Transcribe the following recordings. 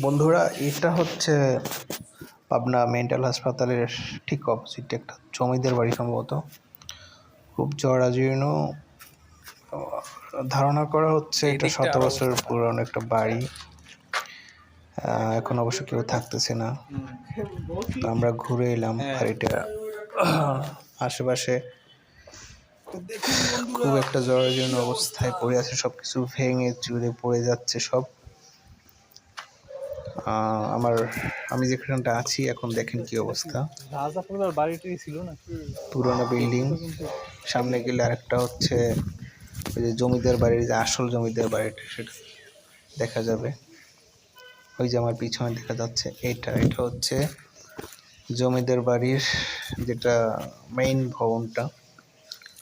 বন্ধুরা, এটা হচ্ছে পাবনা মেন্টাল হাসপাতালের ঠিক অপোজিটে একটা জমিদের বাড়ি। সম্ভবত খুব জরাজীর্ণ, ধারণা করা হচ্ছে এটা 7 বছরের পুরনো একটা বাড়ি। এখন অবশ্য কেউ থাকতেছে না। তো আমরা ঘুরে এলাম বাড়িটা। আশেপাশে খুব একটা জরাজীর্ণ অবস্থায় পড়ে আছে, সবকিছু ভেঙে চুরে পড়ে যাচ্ছে সব। আমি যেখানটা আছি এখন দেখেন কি অবস্থা। বাড়িটি ছিল না, পুরোনো বিল্ডিং। সামনে গেলে আরেকটা হচ্ছে ওই যে জমিদার বাড়ির, যে আসল জমিদার বাড়িটা, সেটা দেখা যাবে। ওই যে আমার পিছনে দেখা যাচ্ছে, এটা হচ্ছে জমিদার বাড়ির যেটা মেইন ভবনটা।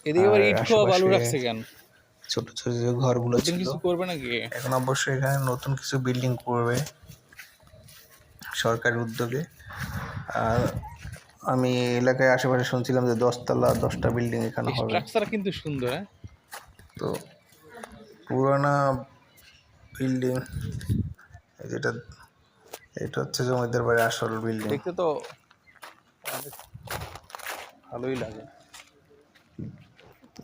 এদিকে আবার আর ইট খোয়া বালু আশেপাশে রাখছে কেন? ছোট ছোট যে ঘরগুলো নতুন ছিল, কিছু করবে নাকি? এখন অবশ্যই এখানে নতুন কিছু বিল্ডিং করবে সরকারি উদ্যোগে। আর আমি এলাকায় আশেপাশে শুনছিলাম যে 10টা বিল্ডিং এখানে হবে। স্ট্রাকচার কিন্তু সুন্দর। তো পুরানা বিল্ডিং, যেটা এটা হচ্ছে জমিদার বাড়ির আসল বিল্ডিং। দেখতে তো অনেক ভালোই লাগে।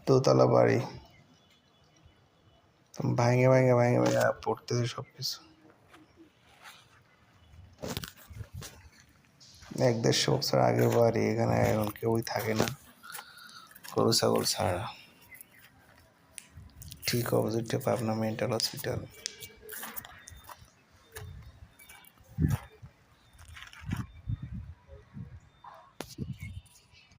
দোতলা বাড়ি ভাঙে ভাঙে ভাঙে ভাঙে পড়তেছে সবকিছু। 1-1.5 বছর আগের বাড়ি, এখানে এখন কেউই থাকে না, গরু ছাগল ছাড়া। ঠিক অপোজিটে পাবনা মেন্টাল হসপিটাল।